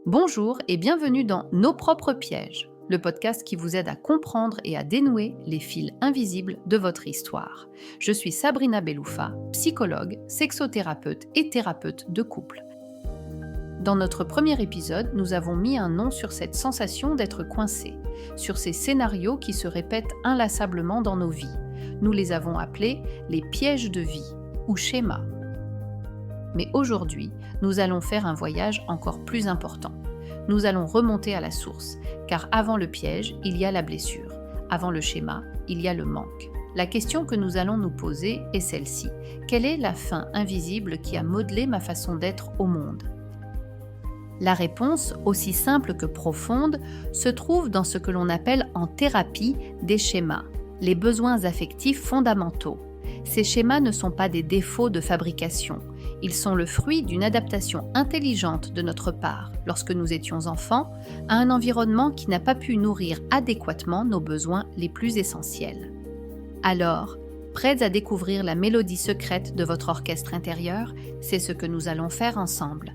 Bonjour et bienvenue dans Nos propres pièges, le podcast qui vous aide à comprendre et à dénouer les fils invisibles de votre histoire. Je suis Sabrina Belloufa, psychologue, sexothérapeute et thérapeute de couple. Dans notre premier épisode, nous avons mis un nom sur cette sensation d'être coincé, sur ces scénarios qui se répètent inlassablement dans nos vies. Nous les avons appelés les pièges de vie ou schémas. Mais aujourd'hui, nous allons faire un voyage encore plus important. Nous allons remonter à la source, car avant le piège, il y a la blessure. Avant le schéma, il y a le manque. La question que nous allons nous poser est celle-ci. Quelle est la fin invisible qui a modelé ma façon d'être au monde ? La réponse, aussi simple que profonde, se trouve dans ce que l'on appelle en thérapie des schémas, les besoins affectifs fondamentaux. Ces schémas ne sont pas des défauts de fabrication. Ils sont le fruit d'une adaptation intelligente de notre part, lorsque nous étions enfants, à un environnement qui n'a pas pu nourrir adéquatement nos besoins les plus essentiels. Alors, prêts à découvrir la mélodie secrète de votre orchestre intérieur, c'est ce que nous allons faire ensemble.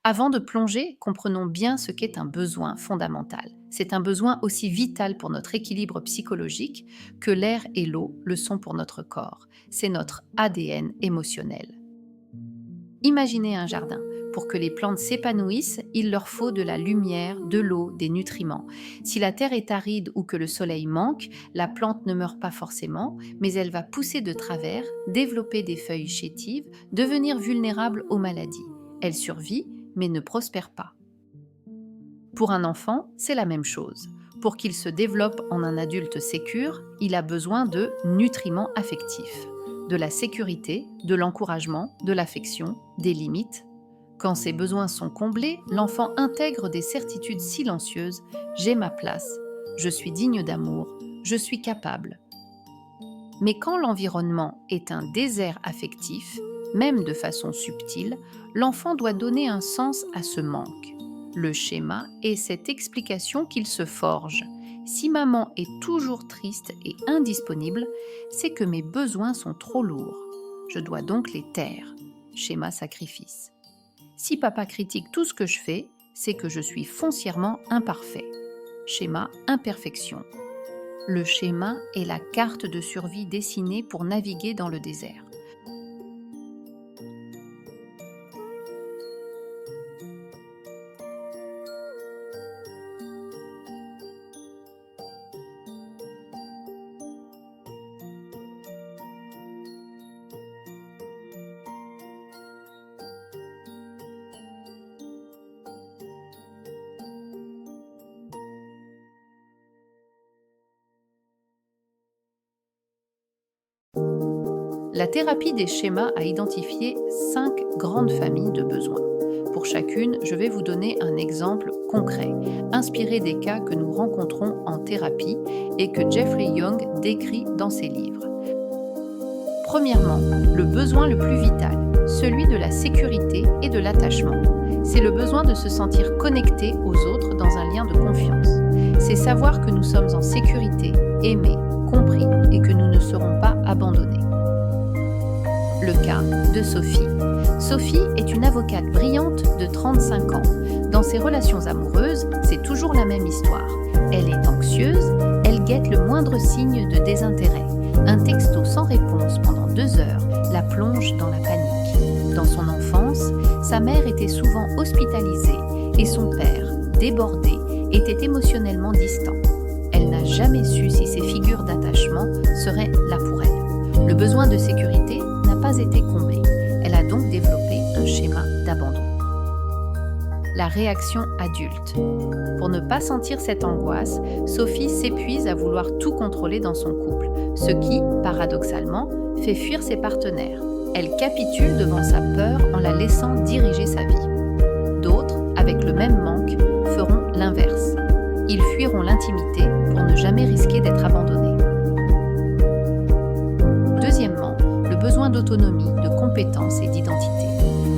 Avant de plonger, comprenons bien ce qu'est un besoin fondamental. C'est un besoin aussi vital pour notre équilibre psychologique que l'air et l'eau le sont pour notre corps. C'est notre ADN émotionnel. Imaginez un jardin. Pour que les plantes s'épanouissent, il leur faut de la lumière, de l'eau, des nutriments. Si la terre est aride ou que le soleil manque, la plante ne meurt pas forcément, mais elle va pousser de travers, développer des feuilles chétives, devenir vulnérable aux maladies. Elle survit, mais ne prospère pas. Pour un enfant, c'est la même chose. Pour qu'il se développe en un adulte sécure, il a besoin de nutriments affectifs, de la sécurité, de l'encouragement, de l'affection, des limites. Quand ces besoins sont comblés, l'enfant intègre des certitudes silencieuses. J'ai ma place, je suis digne d'amour, je suis capable. Mais quand l'environnement est un désert affectif, même de façon subtile, l'enfant doit donner un sens à ce manque. Le schéma est cette explication qu'il se forge. Si maman est toujours triste et indisponible, c'est que mes besoins sont trop lourds. Je dois donc les taire. Schéma sacrifice. Si papa critique tout ce que je fais, c'est que je suis foncièrement imparfait. Schéma imperfection. Le schéma est la carte de survie dessinée pour naviguer dans le désert. La thérapie des schémas a identifié 5 grandes familles de besoins. Pour chacune, je vais vous donner un exemple concret, inspiré des cas que nous rencontrons en thérapie et que Jeffrey Young décrit dans ses livres. Premièrement, le besoin le plus vital, celui de la sécurité et de l'attachement. C'est le besoin de se sentir connecté aux autres dans un lien de confiance. C'est savoir que nous sommes en sécurité, aimés, compris et que nous ne serons pas abandonnés. Le cas de Sophie. Sophie est une avocate brillante de 35 ans. Dans ses relations amoureuses, c'est toujours la même histoire. Elle est anxieuse, elle guette le moindre signe de désintérêt. Un texto sans réponse pendant 2 heures la plonge dans la panique. Dans son enfance, sa mère était souvent hospitalisée et son père, débordé, était émotionnellement distant. Elle n'a jamais su si ces figures d'attachement seraient là pour elle. Le besoin de sécurité n'a pas été comblé. Elle a donc développé un schéma d'abandon. La réaction adulte. Pour ne pas sentir cette angoisse, Sophie s'épuise à vouloir tout contrôler dans son couple, ce qui, paradoxalement, fait fuir ses partenaires. Elle capitule devant sa peur en la laissant diriger sa vie. D'autres, avec le même manque, feront l'inverse. préférons l'intimité pour ne jamais risquer d'être abandonnés. Deuxièmement, le besoin d'autonomie, de compétence et d'identité.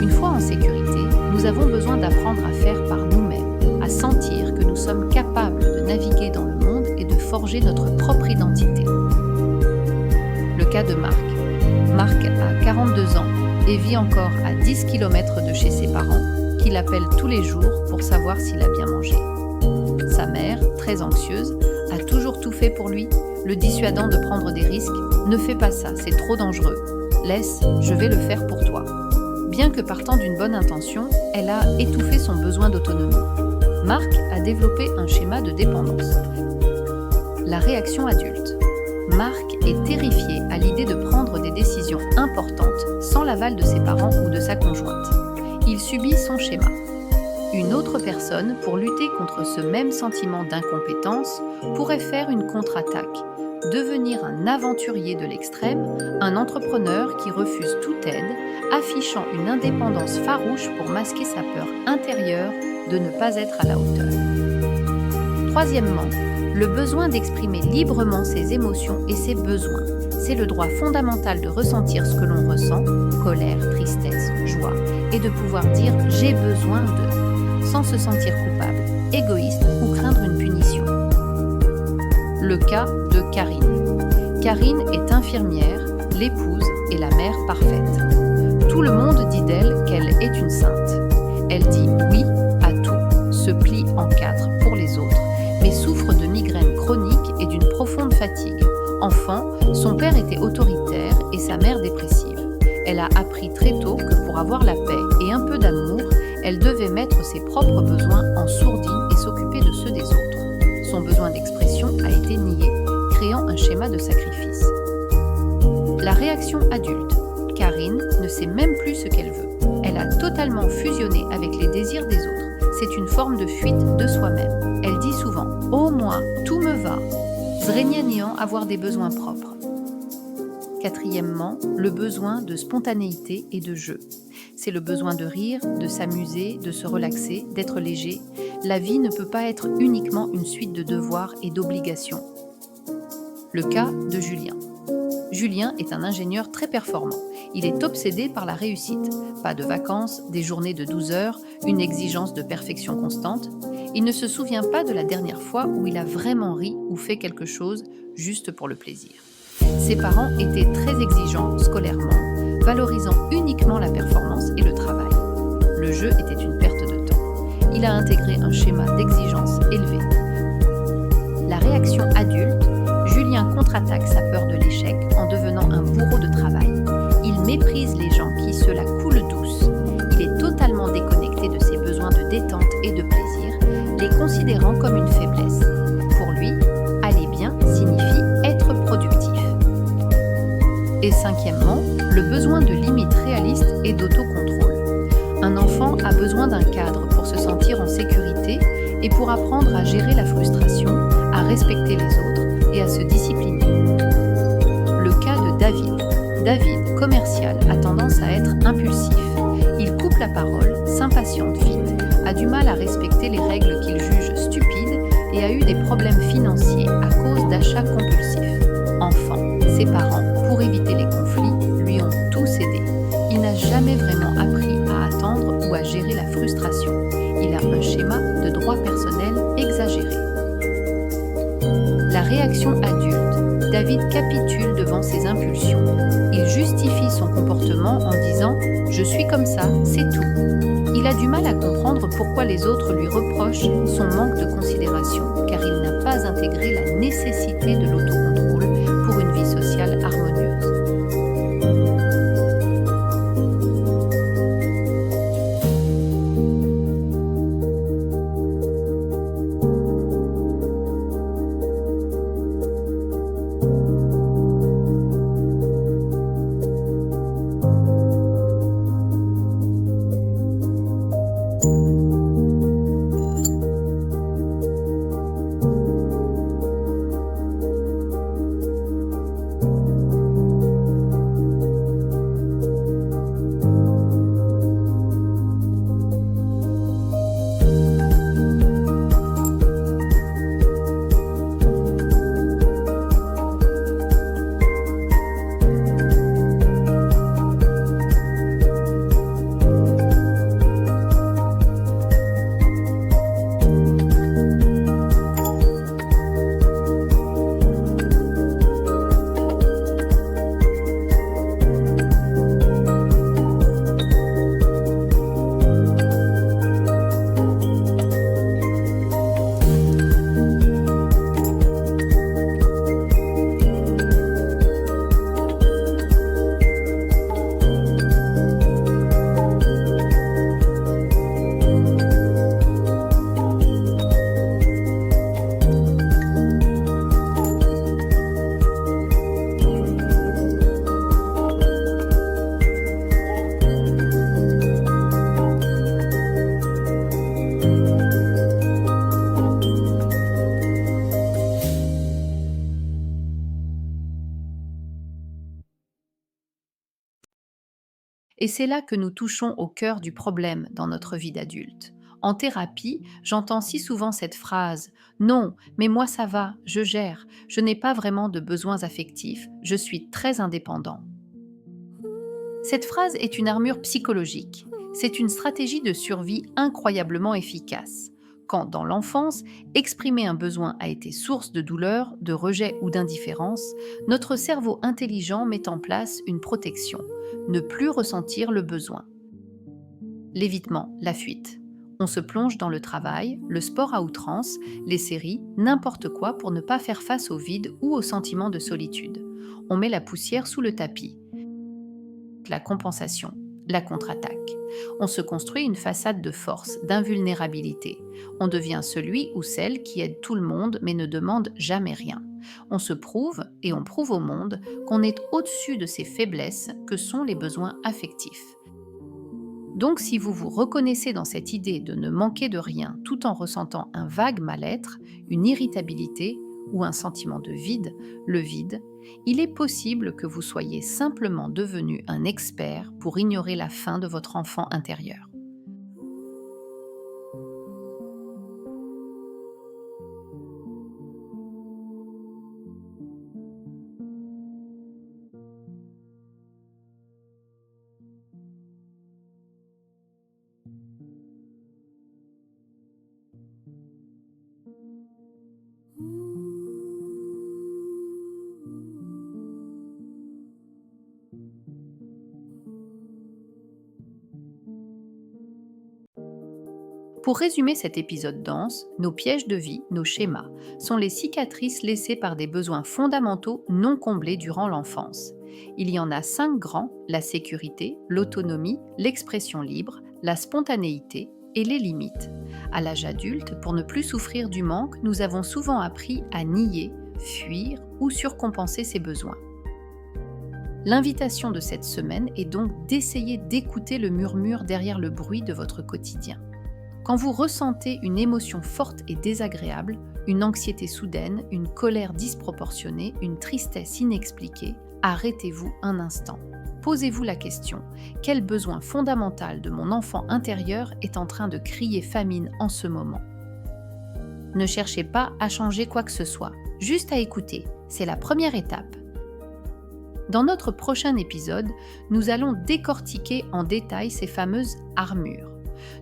Une fois en sécurité, nous avons besoin d'apprendre à faire par nous-mêmes, à sentir que nous sommes capables de naviguer dans le monde et de forger notre propre identité. Le cas de Marc. Marc a 42 ans et vit encore à 10 km de chez ses parents, qui l'appellent tous les jours pour savoir s'il a bien mangé. Sa mère, très anxieuse, a toujours tout fait pour lui, le dissuadant de prendre des risques. « Ne fais pas ça, c'est trop dangereux. Laisse, je vais le faire pour toi. » Bien que partant d'une bonne intention, elle a étouffé son besoin d'autonomie. Marc a développé un schéma de dépendance. La réaction adulte. Marc est terrifié à l'idée de prendre des décisions importantes sans l'aval de ses parents ou de sa conjointe. Il subit son schéma. Une autre personne, pour lutter contre ce même sentiment d'incompétence, pourrait faire une contre-attaque, devenir un aventurier de l'extrême, un entrepreneur qui refuse toute aide, affichant une indépendance farouche pour masquer sa peur intérieure de ne pas être à la hauteur. Troisièmement, le besoin d'exprimer librement ses émotions et ses besoins. C'est le droit fondamental de ressentir ce que l'on ressent, colère, tristesse, joie, et de pouvoir dire « j'ai besoin de », sans se sentir coupable, égoïste ou craindre une punition. Le cas de Karine. Karine est infirmière, l'épouse et la mère parfaite. Tout le monde dit d'elle qu'elle est une sainte. Elle dit oui à tout, se plie en quatre pour les autres, mais souffre de migraines chroniques et d'une profonde fatigue. Enfant, son père était autoritaire et sa mère dépressive. Elle a appris très tôt que pour avoir la paix et un peu d'amour, elle devait mettre ses propres besoins en sourdine et s'occuper de ceux des autres. Son besoin d'expression a été nié, créant un schéma de sacrifice. La réaction adulte. Karine ne sait même plus ce qu'elle veut. Elle a totalement fusionné avec les désirs des autres. C'est une forme de fuite de soi-même. Elle dit souvent « Oh moi, tout me va ». Zrenianian, avoir des besoins propres. Quatrièmement, le besoin de spontanéité et de jeu. C'est le besoin de rire, de s'amuser, de se relaxer, d'être léger. La vie ne peut pas être uniquement une suite de devoirs et d'obligations. Le cas de Julien. Julien est un ingénieur très performant. Il est obsédé par la réussite. Pas de vacances, des journées de 12 heures, une exigence de perfection constante. Il ne se souvient pas de la dernière fois où il a vraiment ri ou fait quelque chose juste pour le plaisir. Ses parents étaient très exigeants scolairement, valorisant uniquement la performance et le travail. Le jeu était une perte de temps. Il a intégré un schéma d'exigence élevé. La réaction adulte. Julien contre-attaque sa peur de l'échec en devenant un bourreau de travail. Il méprise les gens qui se la coulent douce. Il est totalement déconnecté de ses besoins de détente et de plaisir, les considérant comme une faiblesse. Pour lui, aller bien signifie être productif. Et cinquièmement, le besoin de limites réalistes et d'autocontrôle. Un enfant a besoin d'un cadre pour se sentir en sécurité et pour apprendre à gérer la frustration, à respecter les autres et à se discipliner. Le cas de David. David, commercial, a tendance à être impulsif. Il coupe la parole, s'impatiente vite, a du mal à respecter les règles qu'il juge stupides et a eu des problèmes financiers à cause d'achats compulsifs. Enfant, ses parents, pour éviter les conflits, lui ont tout cédé. Il n'a jamais vraiment appris à attendre ou à gérer la frustration. Il a un schéma de droit personnel exagéré. La réaction adulte. David capitule devant ses impulsions. Il justifie son comportement en disant « Je suis comme ça, c'est tout ». Il a du mal à comprendre pourquoi les autres lui reprochent son manque de considération, car il n'a pas intégré la nécessité de l'autocontrôle pour une vie sociale harmonieuse. Et c'est là que nous touchons au cœur du problème dans notre vie d'adulte. En thérapie, j'entends si souvent cette phrase: «Non, mais moi ça va, je gère, je n'ai pas vraiment de besoins affectifs, je suis très indépendant». Cette phrase est une armure psychologique. C'est une stratégie de survie incroyablement efficace. Quand, dans l'enfance, exprimer un besoin a été source de douleur, de rejet ou d'indifférence, notre cerveau intelligent met en place une protection: ne plus ressentir le besoin. L'évitement, la fuite. On se plonge dans le travail, le sport à outrance, les séries, n'importe quoi pour ne pas faire face au vide ou au sentiment de solitude. On met la poussière sous le tapis. La compensation, la contre-attaque. On se construit une façade de force, d'invulnérabilité. On devient celui ou celle qui aide tout le monde mais ne demande jamais rien. On se prouve et on prouve au monde qu'on est au-dessus de ces faiblesses que sont les besoins affectifs. Donc si vous vous reconnaissez dans cette idée de ne manquer de rien tout en ressentant un vague mal-être, une irritabilité ou un sentiment de vide, le vide, il est possible que vous soyez simplement devenu un expert pour ignorer la faim de votre enfant intérieur. Pour résumer cet épisode dense, nos pièges de vie, nos schémas, sont les cicatrices laissées par des besoins fondamentaux non comblés durant l'enfance. Il y en a 5 grands: la sécurité, l'autonomie, l'expression libre, la spontanéité et les limites. À l'âge adulte, pour ne plus souffrir du manque, nous avons souvent appris à nier, fuir ou surcompenser ces besoins. L'invitation de cette semaine est donc d'essayer d'écouter le murmure derrière le bruit de votre quotidien. Quand vous ressentez une émotion forte et désagréable, une anxiété soudaine, une colère disproportionnée, une tristesse inexpliquée, arrêtez-vous un instant. Posez-vous la question: quel besoin fondamental de mon enfant intérieur est en train de crier famine en ce moment? Ne cherchez pas à changer quoi que ce soit, juste à écouter. C'est la première étape. Dans notre prochain épisode, nous allons décortiquer en détail ces fameuses armures.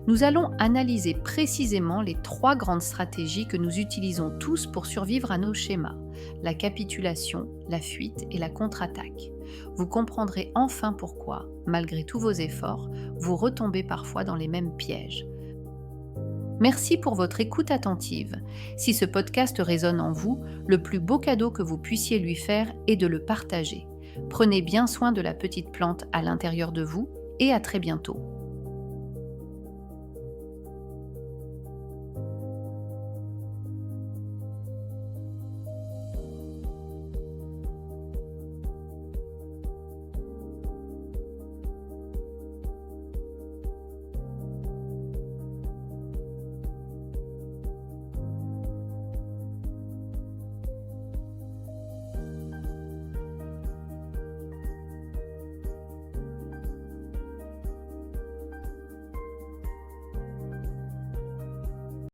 Nous allons analyser précisément les 3 grandes stratégies que nous utilisons tous pour survivre à nos schémas: la capitulation, la fuite et la contre-attaque. Vous comprendrez enfin pourquoi, malgré tous vos efforts, vous retombez parfois dans les mêmes pièges. Merci pour votre écoute attentive. Si ce podcast résonne en vous, le plus beau cadeau que vous puissiez lui faire est de le partager. Prenez bien soin de la petite plante à l'intérieur de vous et à très bientôt.